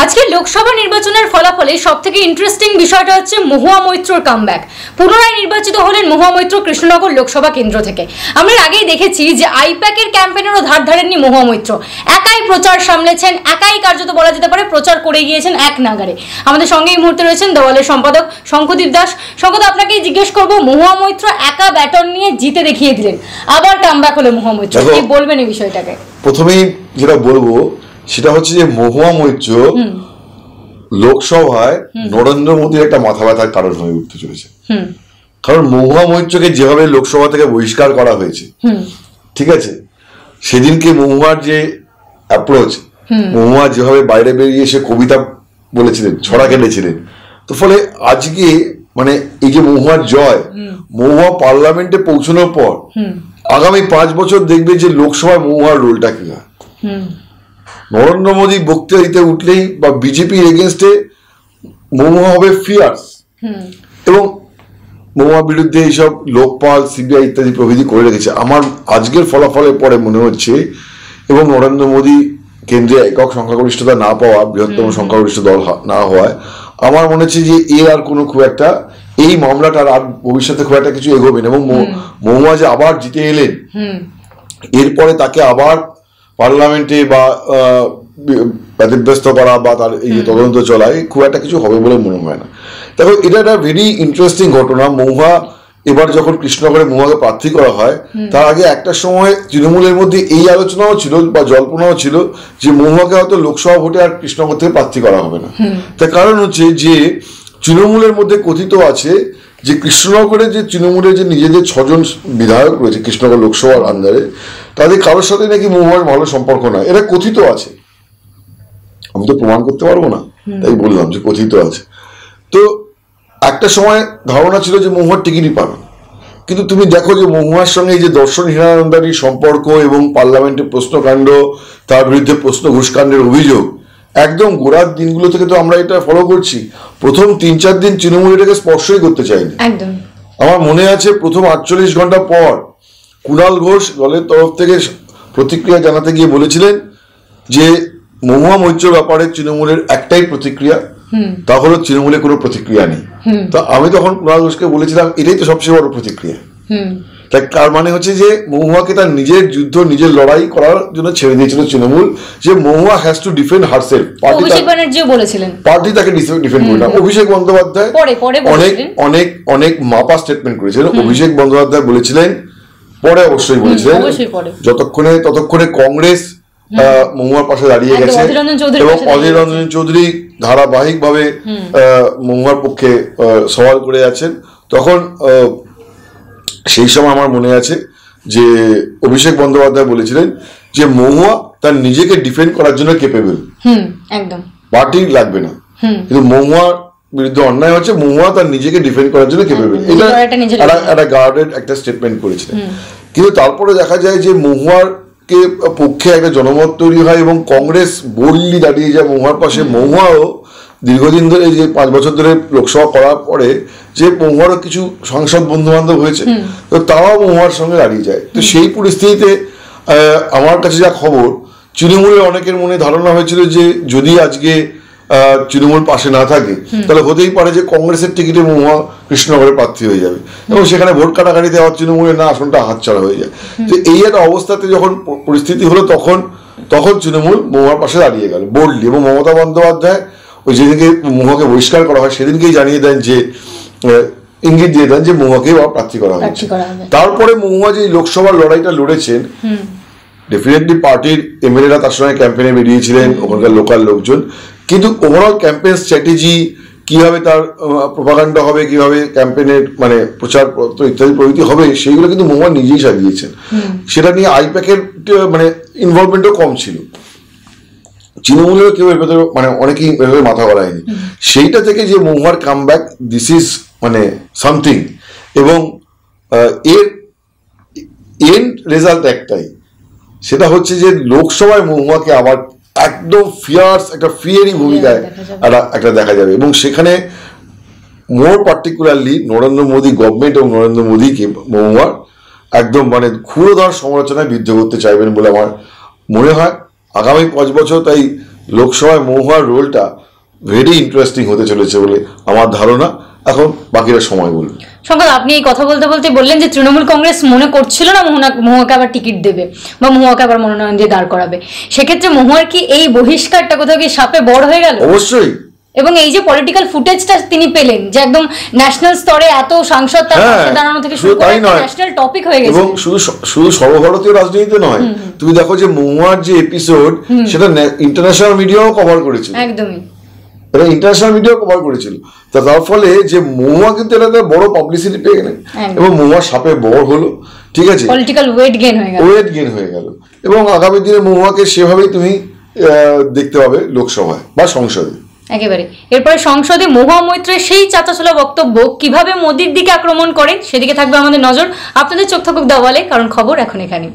আজকে লোকসভা নির্বাচনের ফলাফলে সবথেকে ইন্টারেস্টিং বিষয়টা হচ্ছে মহুয়া মৈত্রর কামব্যাক। পুনরায় নির্বাচিত হলেন মহুয়া মৈত্র কৃষ্ণনগর লোকসভা কেন্দ্র থেকে। আমরা আগেই দেখেছি যে আইপ্যাকের ক্যাম্পেনেরও ধার ধারেননি মহুয়া মৈত্র, একাই প্রচার সামলেছেন, একাই কার্যত বলা যেতে পারে প্রচার করে গিয়েছেন এক নাগারে। আমাদের সঙ্গে এই মুহূর্তে রয়েছেন দেওয়ালের সম্পাদক শঙ্খদীপ দাস। শঙ্খদীপ, আপনাকেই জিজ্ঞেস করবো, মহুয়া মৈত্র একা ব্যাটন নিয়ে জিতে দেখিয়ে দিলেন, আবার কামব্যাক হলো মহুয়া মৈত্র, কি বলবেন এই বিষয়টাকে? প্রথমেই যেটা বলবো সেটা হচ্ছে যে মহুয়া মৈত্র লোকসভায় নরেন্দ্র মোদীর একটা মাথা ব্যথার কারণ হয়ে উঠতে চলেছে। কারণ মহুয়া মৈত্রকে যেভাবে লোকসভা থেকে বহিষ্কার করা হয়েছে, ঠিক আছে, সেদিনকে মহুয়ার যে অ্যাপ্রোচ, মহুয়া যেভাবে বাইরে বেরিয়ে এসে কবিতা বলেছিলেন, ছড়া কেটেছিলেন, তো ফলে আজকে মানে এই যে মহুয়ার জয়, মহুয়া পার্লামেন্টে পৌঁছানোর পর আগামী 5 বছর দেখবে যে লোকসভায় মহুয়ার রোলটা কি হয়। নরেন্দ্র মোদী বক্তৃতা দিতে উঠলেই বা বিজেপির এগেনস্টে মহুয়া হবে ফিয়ার্স, এবং মহুয়ার বিরুদ্ধে এইসব লোকপাল, সিবিআই ইত্যাদি প্রভৃতি করে রেখেছে। আমার আজকের ফলাফলের পরে মনে হচ্ছে, এবং নরেন্দ্র মোদী কেন্দ্রে একক সংখ্যাগরিষ্ঠতা না পাওয়া, বৃহত্তম সংখ্যাগরিষ্ঠ দল না হওয়ায় আমার মনে হচ্ছে যে এর আর কোনো খুব একটা এই মামলাটার আর ভবিষ্যতে খুব একটা কিছু এগোবে না। এবং মহুয়া যে আবার জিতে এলেন, এরপরে তাকে আবার পার্লামেন্টে বা ব্যতিব্যস্ত করা বা তার এই তদন্ত চলায় খুব একটা কিছু হবে বলে মনে হয় না। দেখো, এটা একটা ভেরি ইন্টারেস্টিং ঘটনা। মহুয়া এবার যখন কৃষ্ণনগরে মহুয়াকে প্রার্থী করা হয়, তার আগে একটা সময় তৃণমূলের মধ্যে এই আলোচনাও ছিল বা জল্পনাও ছিল যে মহুয়াকে হয়তো লোকসভা ভোটে আর কৃষ্ণনগর থেকে প্রার্থী করা হবে না। তার কারণ হচ্ছে যে তৃণমূলের মধ্যে কথিত আছে যে কৃষ্ণনগরে যে তৃণমূলের যে নিজেদের 6 জন বিধায়ক রয়েছে কৃষ্ণনগর লোকসভার আন্ডারে, তাদের কারোর সাথে নাকি মহুয়ার ভালো সম্পর্ক নয়, এটা কথিত আছে। আমি তো প্রমাণ করতে পারবো না, তাই বললাম যে কথিত আছে। তো একটা সময় ধারণা ছিল যে মহুয়ার টিকিটই পাবে, কিন্তু তুমি দেখো যে মহুয়ার সঙ্গে এই যে দর্শন হীরানন্দানির সম্পর্ক এবং পার্লামেন্টে প্রশ্নকাণ্ড, তার বিরুদ্ধে প্রশ্ন ঘুষকাণ্ডের অভিযোগ, একদম গোড়ার দিনগুলো থেকে তো আমরা এটা ফলো করছি। প্রথম 3-4 দিন তৃণমূল এটাকে স্পর্শই করতে চায়নি। আমার মনে আছে প্রথম 48 ঘন্টা পর কুণাল ঘোষ দলের তরফ থেকে প্রতিক্রিয়া জানাতে গিয়ে বলেছিলেন যে মহুয়া মৈত্রর ব্যাপারে তৃণমূলের একটাই প্রতিক্রিয়া, তা হলো তৃণমূলে কোনো প্রতিক্রিয়া নেই। তো আমি তখন কুণাল ঘোষকে বলেছিলাম এটাই তো সবচেয়ে বড় প্রতিক্রিয়া। তাই তার মানে হচ্ছে যে মহুয়াকে তার নিজের যুদ্ধ, নিজের লড়াই করার জন্য ছেড়ে দিয়েছিল তৃণমূল, যে Mahua has to defend herself. Party তাকে ডিফেন্ড করে না। অভিষেক বন্দ্যোপাধ্যায় অনেক মাপা স্টেটমেন্ট করেছিলেন। অভিষেক বন্দ্যোপাধ্যায় বলেছিলেন, পরে অবশ্যই বলেছিলেন, ততক্ষণে কংগ্রেস মহুয়ার পাশে দাঁড়িয়ে গেছে এবং অধীর রঞ্জন চৌধুরী ধারাবাহিকভাবে মহুয়ার পক্ষে সওয়াল করে আছেন। তখন সেই সময় আমার মনে আছে যে অভিষেক বন্দ্যোপাধ্যায় বলেছিলেন যে মহুয়া তার নিজেকে ডিফেন্ড করার জন্য কেপেবল, পার্টি লাগবে না। কিন্তু মহুয়ার বিরুদ্ধে অন্যায় হচ্ছে, মহুয়া তার নিজেকে ডিফেন্ড করার জন্য কেপেবল, এটা একটা গার্ডেড একটা স্টেটমেন্ট করেছিলেন। কিন্তু তারপরে দেখা যায় যে মহুয়ার কে পক্ষে একটা জনমত তৈরি হয় এবং কংগ্রেস বোল্ডলি দাঁড়িয়ে যায় মহুয়ার পাশে। মহুয়াও দীর্ঘদিন ধরে, যে 5 বছর ধরে লোকসভা করার পরে যে মহুয়ারও কিছু সাংসদ বন্ধু বান্ধব হয়েছে, তো তারাও মহুয়ার সঙ্গে দাঁড়িয়ে যায়। তো সেই পরিস্থিতিতে আমার কাছে যা খবর, তৃণমূলের অনেকের মনে ধারণা হয়েছিল যে যদি আজকে তৃণমূল পাশে না থাকে তাহলে হতেই পারে যে কংগ্রেসের টিকিটে মহুয়া কৃষ্ণনগরে প্রার্থী হয়ে যাবে এবং সেখানে ভোট কাটাকাটিতে আবার তৃণমূলের না আসনটা হাতছাড়া হয়ে যায়। তো এই একটা অবস্থাতে যখন পরিস্থিতি হলো, তখন তৃণমূল মহুয়ার পাশে দাঁড়িয়ে গেল বোল্ডলি। এবং মমতা বন্দ্যোপাধ্যায় ওই যেদিনকে মহুয়াকে বহিষ্কার করা হয় সেদিনকেই জানিয়ে দেন, যে ইঙ্গিত দিয়ে দেন যে মহুয়াকে প্রার্থী করা হয়েছে। তারপরে মহুয়া যে লোকসভার লড়াইটা লড়েছেন, ডেফিনেটলি পার্টির এমএলএরা তার সঙ্গে ক্যাম্পেইনে বেরিয়েছিলেন, ওখানকার লোকাল লোকজন, কিন্তু ওভারঅল ক্যাম্পেইন স্ট্র্যাটেজি, কিভাবে তার প্রোপাগান্ডা হবে, কিভাবে ক্যাম্পেইনের মানে প্রচারপত্র ইত্যাদি প্রভৃতি হবে, সেইগুলো কিন্তু মহুয়া নিজেই সাজিয়েছেন। সেটা নিয়ে আইপ্যাকের মানে ইনভলভমেন্টও কম ছিল, তৃণমূলের কেউ এর ভেতরে মানে অনেকেই এভাবে মাথা গলায়নি। সেইটা থেকে যে মহুয়ার কামব্যাক, দিস ইজ মানে সামথিং। এবং এর এন্ড রেজাল্ট একটাই, সেটা হচ্ছে যে লোকসভায় মহুয়াকে আবার একদম ফিয়ার্স একটা ফিয়ারি ভূমিকায় একটা দেখা যাবে। এবং সেখানে মোর পার্টিকুলারলি নরেন্দ্র মোদী গভর্নমেন্ট এবং নরেন্দ্র মোদীকে মহুয়ার একদম মানে ক্ষুরোধর সমালোচনায় বিদ্ধ করতে চাইবেন বলে আমার মনে হয়। আগামী 5 বছর তাই লোকসভায় মহুয়ার রোলটা ভেরি ইন্টারেস্টিং হতে চলেছে বলে আমার ধারণা। এখন বাকিরা সময় বলবে। সংকট, আপনি এই কথা বলতে বলতে বললেন যে তৃণমূল কংগ্রেস মনে করছিল না মহুয়াকে আবার টিকিট দেবে বা মহুয়াকে আবার মনোনয়ন দিয়ে দাঁড় করাবে। সেক্ষেত্রে মহুয়ার কি এই বহিষ্কারটা কোথাও কি সাপে বড় হয়ে গেল? অবশ্যই। এবং এই যে পলিটিক্যাল ফুটেজটা তিনি পেলেন, যে একদম ন্যাশনাল স্তরে এত সাংসদ তার পাশে দাঁড়ানো থেকে শুরু করে ন্যাশনাল টপিক হয়ে গেছে। এবং শুধু সর্বভারতীয় রাজনীতিতে নয়, তুমি দেখো যে মহুয়ার যে এপিসোড সেটা ইন্টারন্যাশনাল মিডিয়াও কভার করেছিল। একদমই, এটা ইন্টারন্যাশনাল মিডিয়াও কভার করেছিল। তার ফলে যে মহুয়া কিন্তু এটা বড় পাবলিসিটি পেয়ে গেলেন এবং মহুয়া সাপে বড় হলো। ঠিক আছে, পলিটিক্যাল ওয়েট গেইন হয়ে গেল। এবং আগামী দিনে মহুয়াকে সেভাবেই তুমি দেখতে পাবে লোকসভায় বা সংসদে। একেবারে। এরপরে সংসদে মহুয়া মৈত্রের সেই চাঁচাছোলা বক্তব্য কিভাবে মোদির দিকে আক্রমণ করেন সেদিকে থাকবে আমাদের নজর। আপনাদের চোখ থাকুক দাওয়ালে, কারণ খবর এখন এখানে।